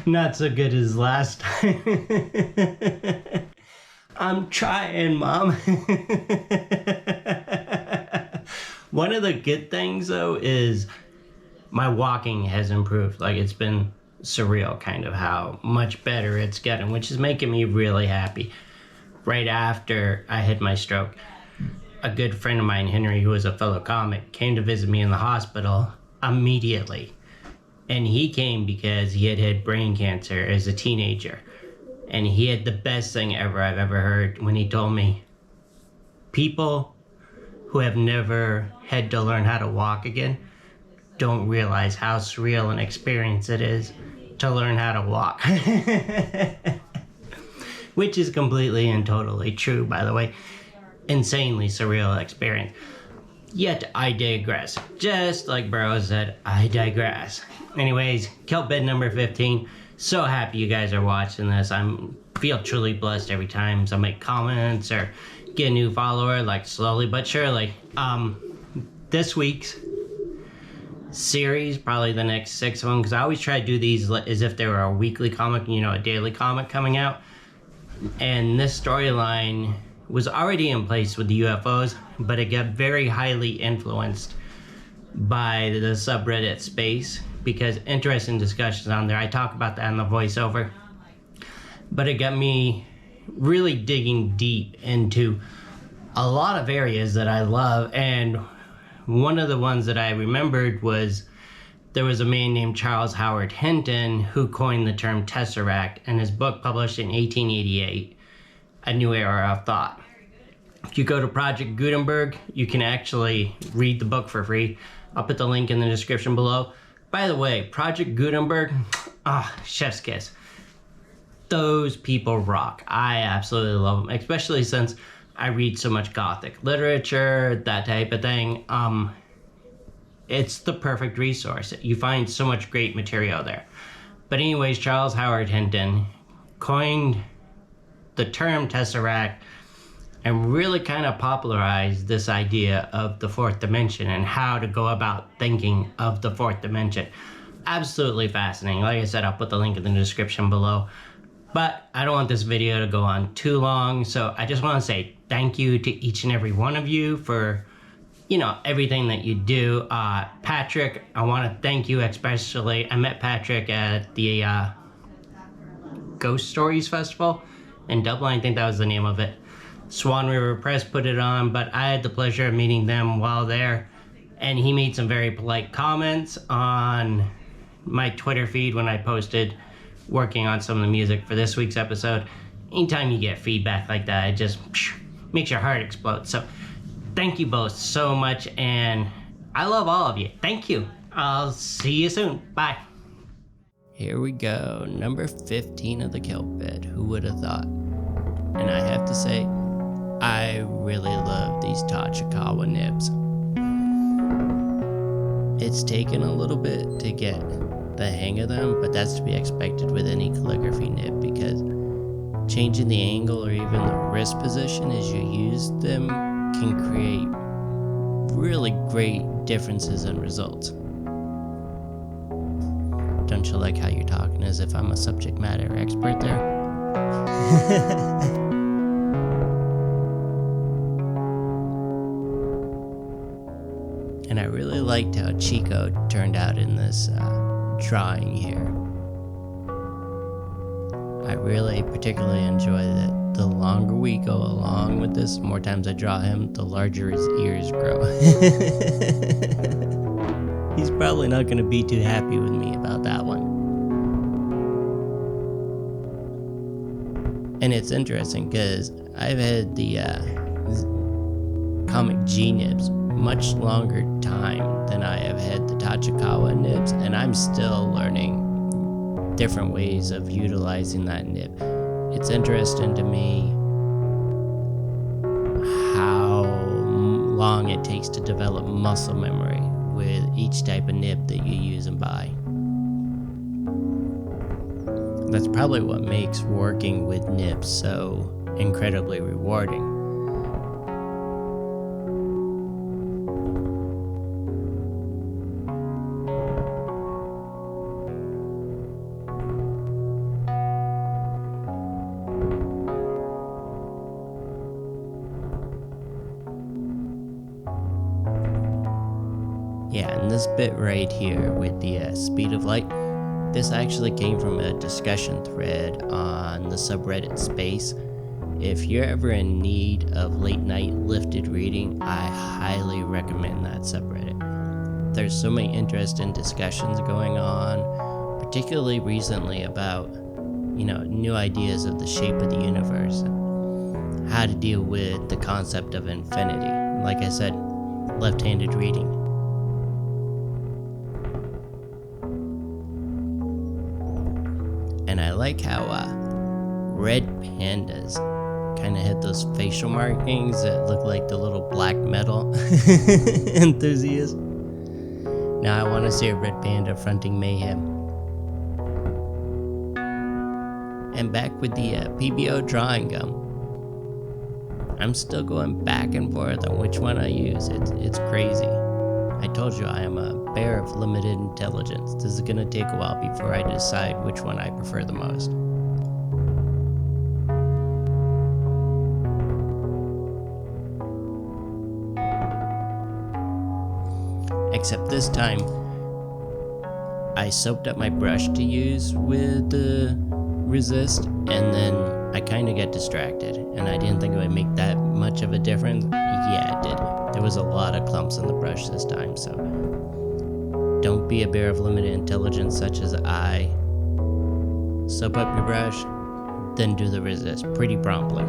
Not so good as last time. I'm trying, Mom. One of the good things, though, is my walking has improved. Like, it's been surreal, kind of, how much better it's getting, which is making me really happy. Right after I had my stroke, a good friend of mine, Henry, who was a fellow comic, came to visit me in the hospital immediately. And he came because he had had brain cancer as a teenager. And he had the best thing ever I've ever heard when he told me, people who have never had to learn how to walk again don't realize how surreal an experience it is to learn how to walk. Which is completely and totally true, by the way. Insanely surreal experience. Yet I digress. Just like Burroughs said, I digress. Anyways, Kelp Bed number 15. So happy you guys are watching this. I feel truly blessed every time I make comments or get a new follower, like slowly but surely. This week's series, probably the next 6 of them, because I always try to do these as if they were a weekly comic, a daily comic coming out. And this storyline was already in place with the UFOs, but it got very highly influenced by the subreddit space, because interesting discussions on there. I talk about that in the voiceover. But it got me really digging deep into a lot of areas that I love. And one of the ones that I remembered was there was a man named Charles Howard Hinton who coined the term Tesseract in his book published in 1888, A New Era of Thought. If you go to Project Gutenberg, you can actually read the book for free. I'll put the link in the description below. By the way, Project Gutenberg, chef's kiss. Those people rock. I absolutely love them, especially since I read so much Gothic literature, that type of thing. It's the perfect resource. You find so much great material there. But anyways, Charles Howard Hinton coined the term Tesseract and really kind of popularized this idea of the fourth dimension and how to go about thinking of the fourth dimension. Absolutely fascinating. Like I said, I'll put the link in the description below. But I don't want this video to go on too long, so I just want to say thank you to each and every one of you for, everything that you do. Patrick, I want to thank you especially. I met Patrick at the Ghost Stories Festival in Dublin. I think that was the name of it. Swan River Press put it on, but I had the pleasure of meeting them while there, and he made some very polite comments on my Twitter feed when I posted working on some of the music for this week's episode. Anytime you get feedback like that, it just makes your heart explode. So thank you both so much, and I love all of you. Thank you. I'll see you soon. Bye. Here we go. Number 15 of the Kelp Bed. Who would have thought? And I have to say, I really love these Tachikawa nibs. It's taken a little bit to get the hang of them, but that's to be expected with any calligraphy nib, because changing the angle or even the wrist position as you use them can create really great differences in results. Don't you like how you're talking as if I'm a subject matter expert there? And I really liked how Chico turned out in this drawing here. I really particularly enjoy that the longer we go along with this, more times I draw him, the larger his ears grow. He's probably not going to be too happy with me about that one. And it's interesting because I've had the Comic G nibs much longer time than I have had the Tachikawa nibs, and I'm still learning different ways of utilizing that nib. It's interesting to me how long it takes to develop muscle memory with each type of nib that you use and buy. That's probably what makes working with nibs so incredibly rewarding. Yeah, and this bit right here with the speed of light, this actually came from a discussion thread on the subreddit Space. If you're ever in need of late night lifted reading, I highly recommend that subreddit. There's so many interesting discussions going on, particularly recently about, new ideas of the shape of the universe and how to deal with the concept of infinity. Like I said, left-handed reading. And I like how red pandas kind of had those facial markings that look like the little black metal enthusiast. Now I want to see a red panda fronting mayhem. And back with the PBO drawing gum. I'm still going back and forth on which one I use. It's crazy. I told you I am a bear of limited intelligence. This is gonna take a while before I decide which one I prefer the most. Except this time, I soaked up my brush to use with the resist, and then I kind of got distracted, and I didn't think it would make that much of a difference. Yeah, it did. There was a lot of clumps in the brush this time, so don't be a bear of limited intelligence such as I. Soap up your brush, then do the resist pretty promptly.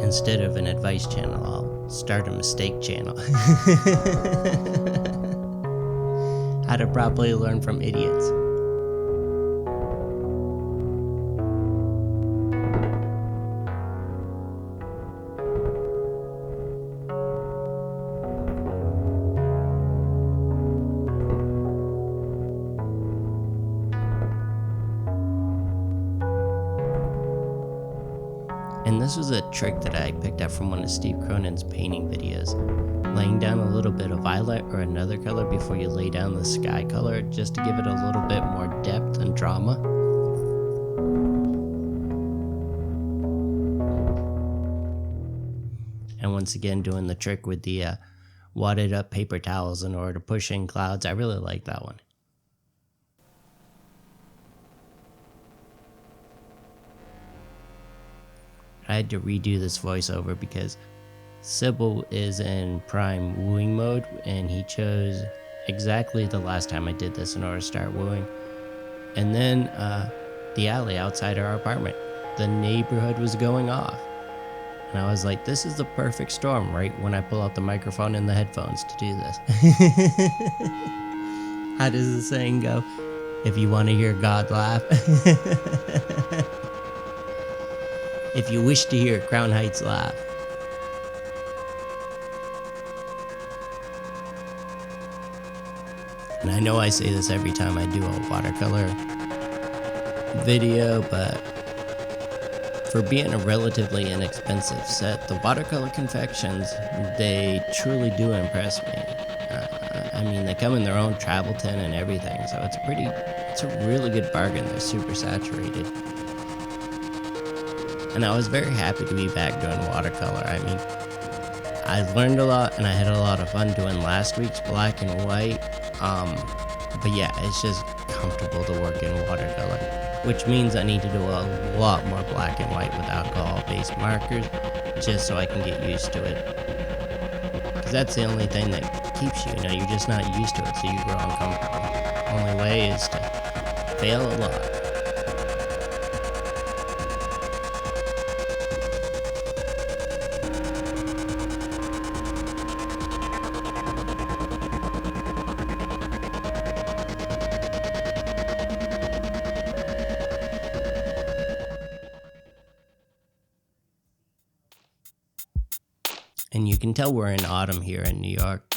Instead of an advice channel, I'll start a mistake channel. How to properly learn from idiots. And this was a trick that I picked up from one of Steve Cronin's painting videos. Laying down a little bit of violet or another color before you lay down the sky color, just to give it a little bit more depth and drama. And once again, doing the trick with the wadded up paper towels in order to push in clouds. I really like that one. I had to redo this voiceover because Sybil is in prime wooing mode, and he chose exactly the last time I did this in order to start wooing. And then the alley outside our apartment, the neighborhood was going off. And I was like, this is the perfect storm right when I pull out the microphone and the headphones to do this. How does the saying go? If you want to hear God laugh. If you wish to hear Crown Heights laugh. And I know I say this every time I do a watercolor video, but for being a relatively inexpensive set, the watercolor confections, they truly do impress me. I mean, they come in their own travel tin and everything, so it's a really good bargain. They're super saturated. And I was very happy to be back doing watercolor. I mean, I learned a lot and I had a lot of fun doing last week's black and white. But yeah, it's just comfortable to work in watercolor, which means I need to do a lot more black and white with alcohol-based markers just so I can get used to it. Because that's the only thing that keeps you, you're just not used to it, so you grow uncomfortable. Only way is to fail a lot. And you can tell we're in autumn here in New York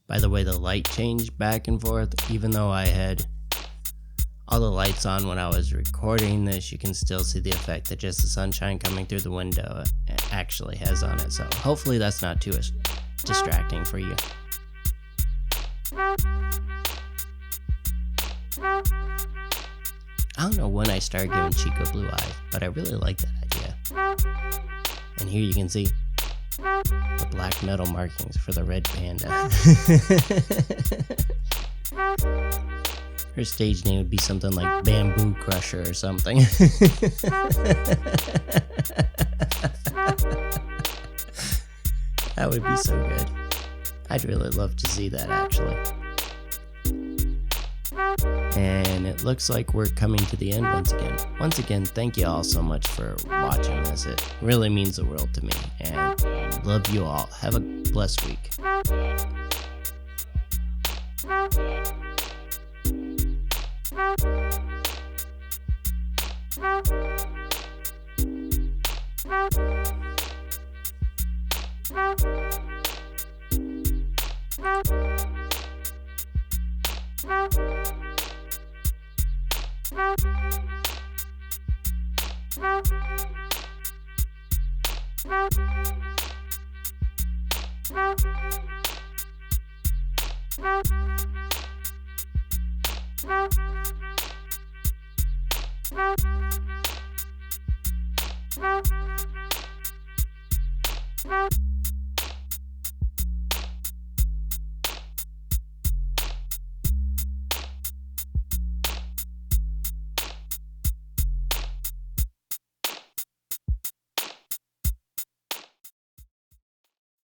by the way the light changed back and forth. Even though I had all the lights on when I was recording this, you can still see the effect that just the sunshine coming through the window actually has on it. So hopefully that's not too distracting for you. I don't know when I started giving Chico blue eyes, but I really like that idea. And here you can see the black metal markings for the red panda. Her stage name would be something like Bamboo Crusher or something. That would be so good. I'd really love to see that, actually. And it looks like we're coming to the end once again. Once again, thank you all so much for watching this. It really means the world to me. And love you all. Have a blessed week.